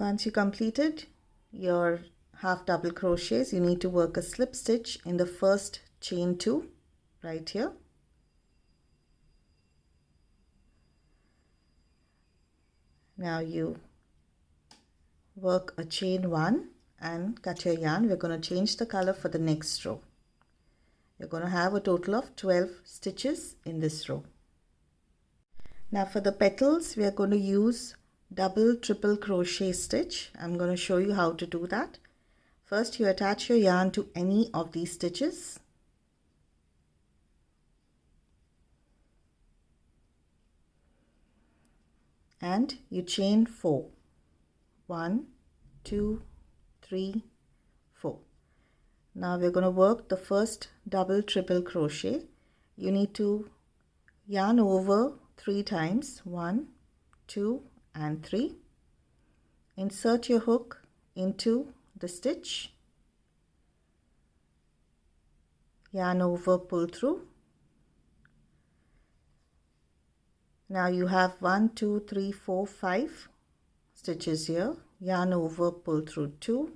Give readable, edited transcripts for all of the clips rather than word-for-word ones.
Once you completed your half double crochets, you need to work a slip stitch in the first chain 2 right here. Now you work a chain 1 and cut your yarn. We're going to change the color for the next row. You're going to have a total of 12 stitches in this row. Now for the petals, we are going to use double triple crochet stitch. I'm going to show you how to do that. First, you attach your yarn to any of these stitches. And you chain 4. 1, 2, 3, 4. Now we're going to work the first double triple crochet. You need to yarn over 3 times. 1, 2, and 3. Insert your hook into the stitch. Yarn over, pull through. Now you have 1, 2, 3, 4, 5 stitches here. Yarn over, pull through 2.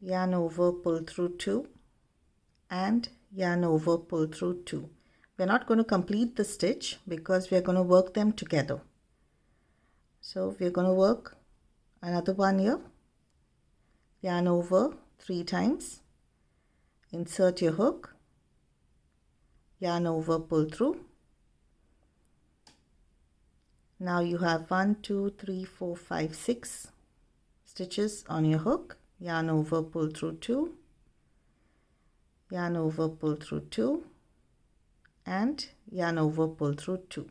Yarn over, pull through 2, and yarn over, pull through 2. We're not going to complete the stitch because we're going to work them together. So we're going to work another one here. Yarn over 3 times. Insert your hook. Yarn over, pull through. Now you have 1, 2, 3, 4, 5, 6 stitches on your hook. Yarn over, pull through 2. Yarn over, pull through 2. And yarn over, pull through 2.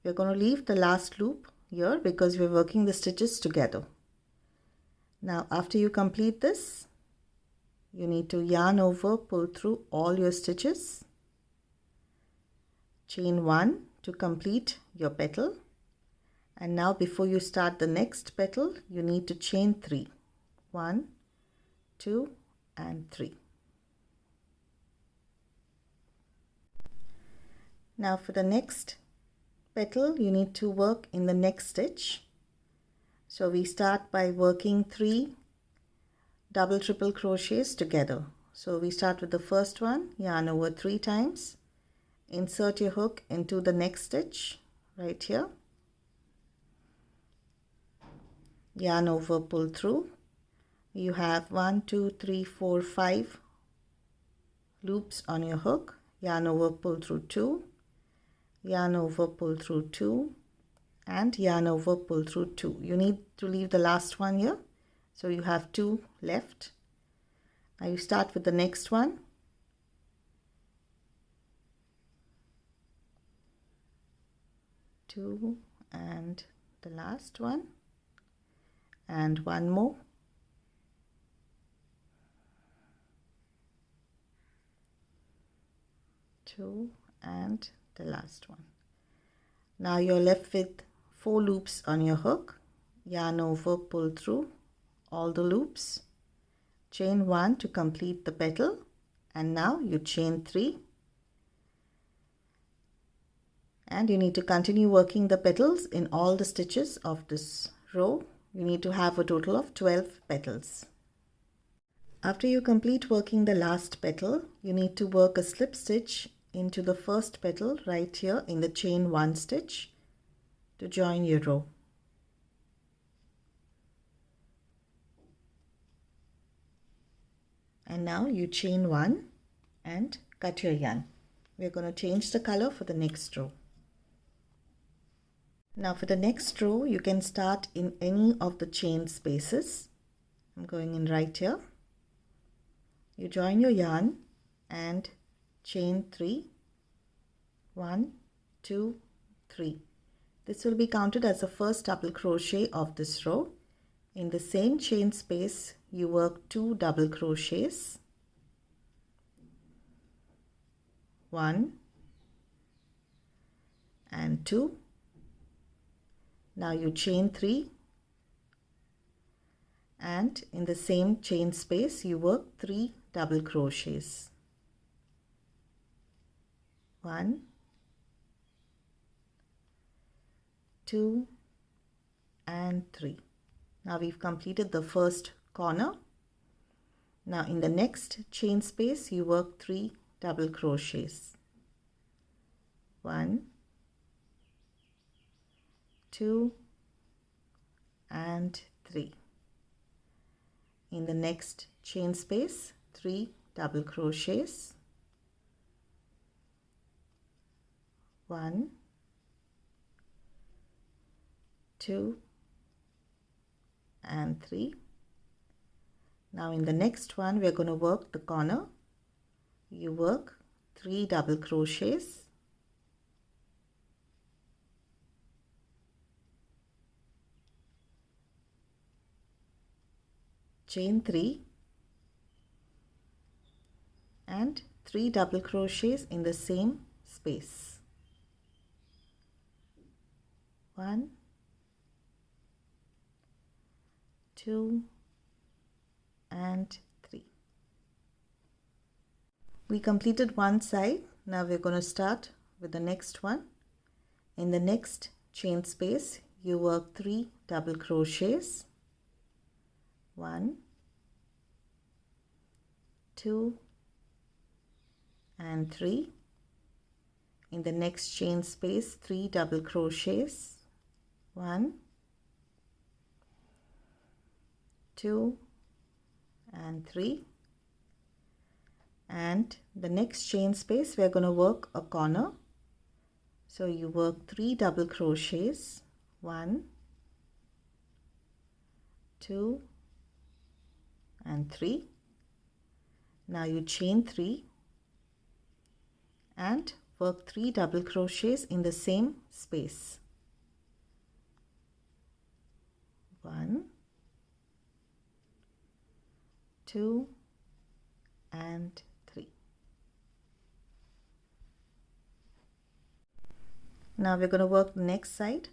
We're going to leave the last loop here because we're working the stitches together. Now after you complete this, you need to yarn over, pull through all your stitches. Chain 1 to complete your petal. And now before you start the next petal, you need to chain 3. 1, 2, and 3. Now for the next petal, you need to work in the next stitch. So we start by working 3 double triple crochets together. So we start with the first one, yarn over 3 times. Insert your hook into the next stitch right here. Yarn over, pull through. You have 1, 2, 3, 4, 5 loops on your hook. Yarn over, pull through 2. Yarn over, pull through 2, and yarn over, pull through 2. You need to leave the last one here, so you have 2 left. Now you start with the next one. Two, and the last one, and one more. Two, and the last one. Now you're left with 4 loops on your hook. Yarn over, pull through all the loops. Chain 1 to complete the petal, and now you chain 3. And you need to continue working the petals in all the stitches of this row. You need to have a total of 12 petals. After you complete working the last petal, you need to work a slip stitch into the first petal right here in the chain 1 stitch to join your row. And now you chain 1 and cut your yarn. We're going to change the color for the next row. Now for the next row, you can start in any of the chain spaces. I'm going in right here. You join your yarn and chain 3. 1, 2, 3. This will be counted as the first double crochet of this row. In the same chain space, you work 2 double crochets. 1 and 2. Now you chain 3, and in the same chain space you work 3 double crochets. 1, 2 and 3. Now we've completed the first corner. Now in the next chain space you work 3 double crochets. 1, 2 and 3. In the next chain space 3 double crochets. 1, 2 and 3. Now in the next one we are going to work the corner. You work 3 double crochets. Chain 3 and 3 double crochets in the same space. 1, 2 and 3. We completed one side. Now we're going to start with the next one. In the next chain space you work 3 double crochets. 1, 2 and 3. In the next chain space 3 double crochets. 1, 2 and 3. And the next chain space we are going to work a corner. So you work 3 double crochets. 1, 2 and 3. Now you chain 3 and work 3 double crochets in the same space. 1, 2 and 3. Now we're going to work the next side.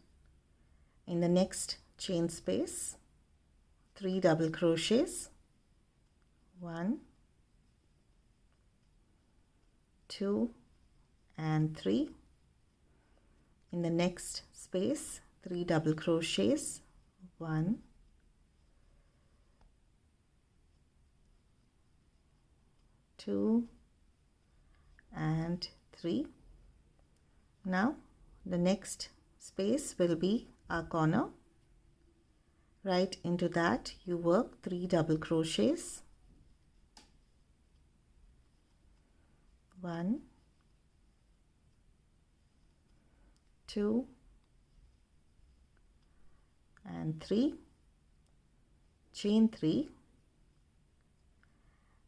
In the next chain space 3 double crochets. 1, 2 and 3. In the next space 3 double crochets. 1, 2 and 3. Now the next space will be our corner. Right into that you work 3 double crochets. 1, 2 and 3. Chain 3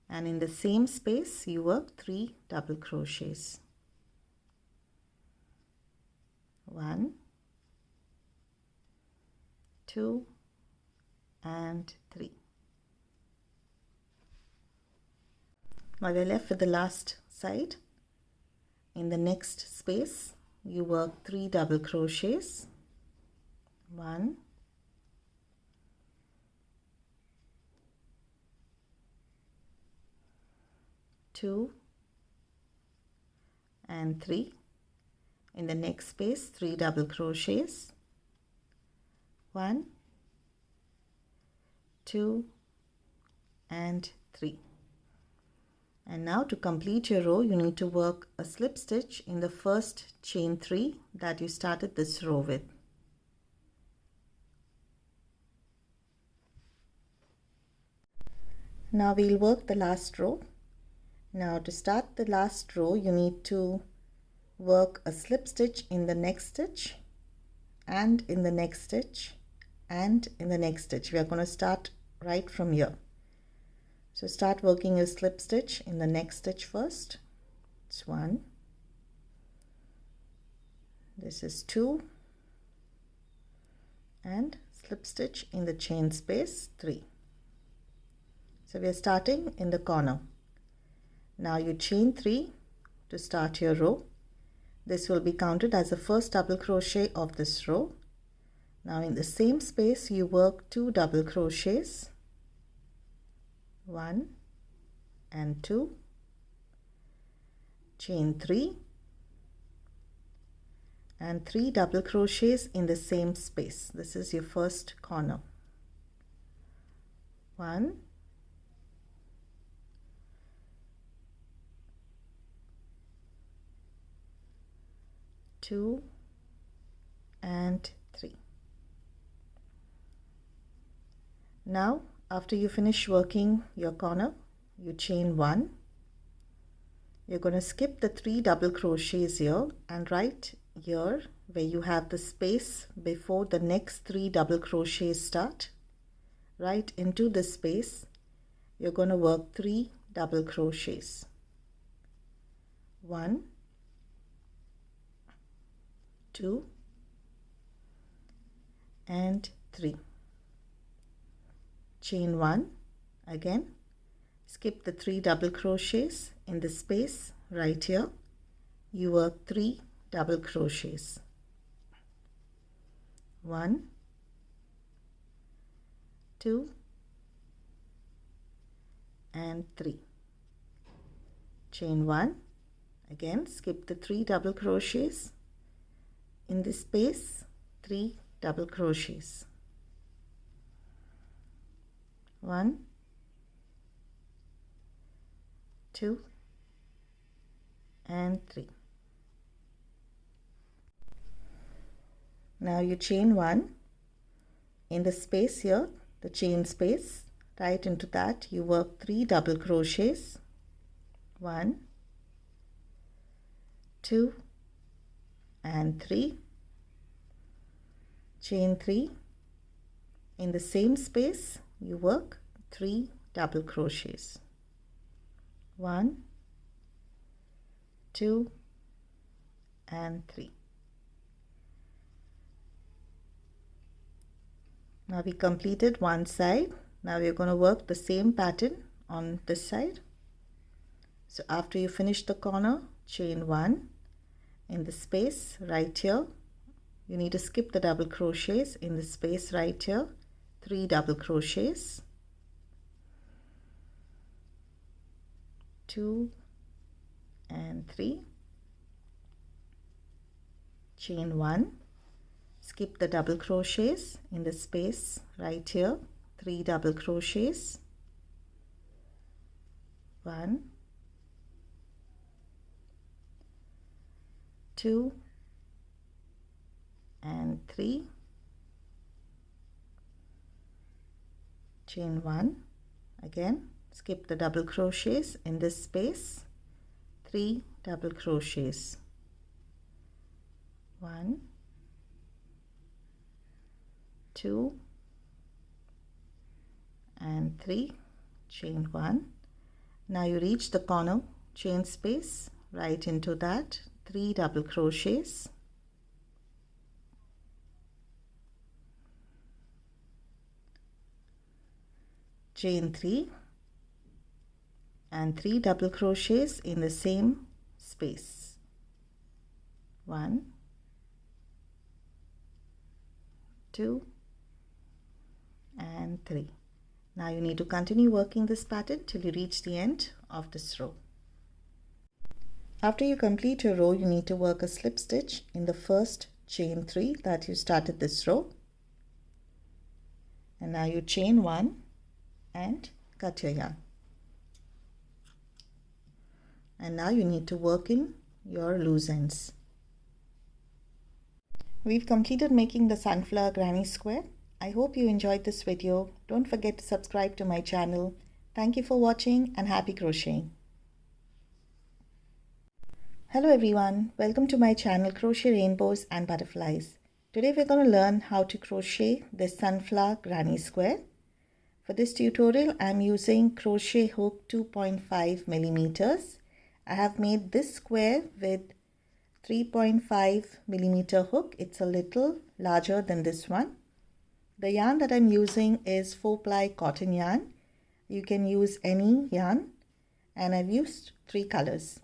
and in the same space you work 3 double crochets. 1, 2 and 3. Now we're left with the last side. In the next space you work 3 double crochets. 1, 2 and 3. In the next space 3 double crochets. 1, 2 and 3. And now to complete your row you need to work a slip stitch in the first chain 3 that you started this row with. Now we'll work the last row. Now to start the last row you need to work a slip stitch in the next stitch and in the next stitch and in the next stitch. We are going to start right from here. So start working a slip stitch in the next stitch first. It's 1. This is 2 and slip stitch in the chain space 3. So we are starting in the corner. Now you chain 3 to start your row. This will be counted as the first double crochet of this row. Now in the same space you work 2 double crochets. 1 and 2. Chain 3 and 3 double crochets in the same space. This is your first corner. 1, 2 and 3. Now after you finish working your corner, you chain 1. You're going to skip the 3 double crochets here, and right here where you have the space before the next 3 double crochets start, right into the space you're going to work 3 double crochets. 1, 2 and 3. Chain 1, again skip the 3 double crochets in the space right here. You work 3 double crochets. 1, 2 and 3. Chain 1, again skip the 3 double crochets in this space, 3 double crochets. 1, 2 and 3. Now you chain 1 in the space here, the chain space, right into that you work 3 double crochets. 1, 2 and 3. Chain 3 in the same space you work 3 double crochets. 1, 2 and 3. Now we completed one side. Now we're going to work the same pattern on this side. So after you finish the corner, chain 1 in the space right here. You need to skip the double crochets in the space right here, 3 double crochets. 2 and 3. Chain 1, skip the double crochets in the space right here, 3 double crochets. 1, 2 and 3. Chain 1, again skip the double crochets in this space, 3 double crochets. 1, 2 and 3. Chain 1. Now you reach the corner, chain space right into that, 3 double crochets. 3 and 3 double crochets in the same space. 1, 2 and 3. Now you need to continue working this pattern till you reach the end of this row. After you complete your row, you need to work a slip stitch in the first chain 3 that you started this row. And now you chain 1 and cut your yarn. And now you need to work in your loose ends. We've completed making the Sunflower Granny Square. I hope you enjoyed this video. Don't forget to subscribe to my channel. Thank you for watching and happy crocheting. Hello everyone, welcome to my channel Crochet Rainbows and Butterflies. Today we're going to learn how to crochet this Sunflower Granny Square. For this tutorial I'm using crochet hook 2.5 millimeters. I have made this square with 3.5 millimeter hook. It's a little larger than this one. The yarn that I'm using is 4-ply cotton yarn. You can use any yarn, and I've used 3 colors.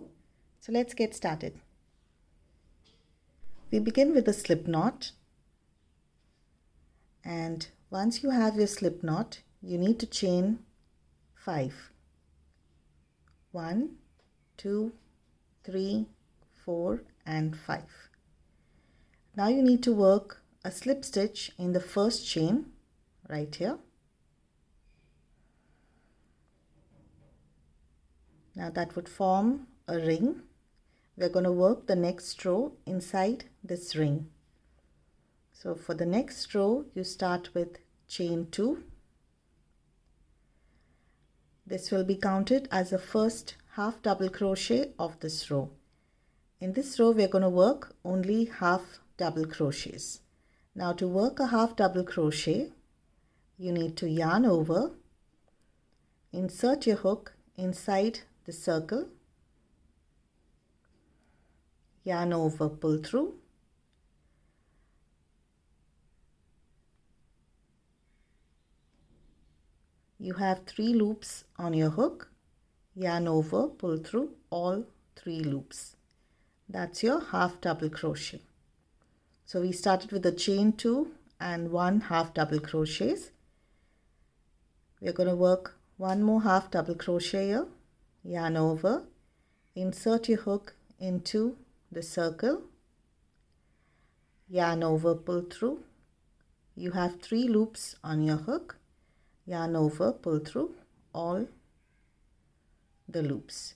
So let's get started. We begin with a slip knot, and once you have your slip knot, you need to chain 5. 1, 2, 3, 4 and 5. Now you need to work a slip stitch in the first chain right here. Now that would form a ring. We're going to work the next row inside this ring. So for the next row, you start with chain 2. This will be counted as the first half double crochet of this row. In this row, we're going to work only half double crochets. Now to work a half double crochet, you need to yarn over, insert your hook inside the circle, yarn over, pull through, you have 3 loops on your hook, yarn over, pull through all 3 loops. That's your half double crochet. So we started with a chain 2 and 1 half double crochets. We're going to work 1 more half double crochet here, yarn over, insert your hook into the circle, yarn over, pull through. You have 3 loops on your hook, yarn over, pull through all the loops.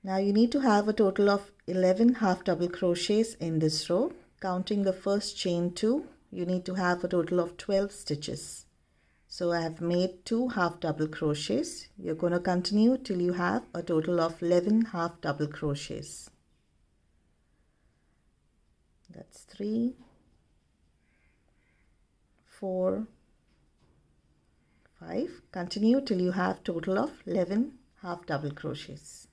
Now you need to have a total of 11 half double crochets in this row. Counting the first chain 2, you need to have a total of 12 stitches. So I have made 2 half double crochets. You're going to continue till you have a total of 11 half double crochets. That's 3, 4, 5. Continue till you have total of 11 half double crochets.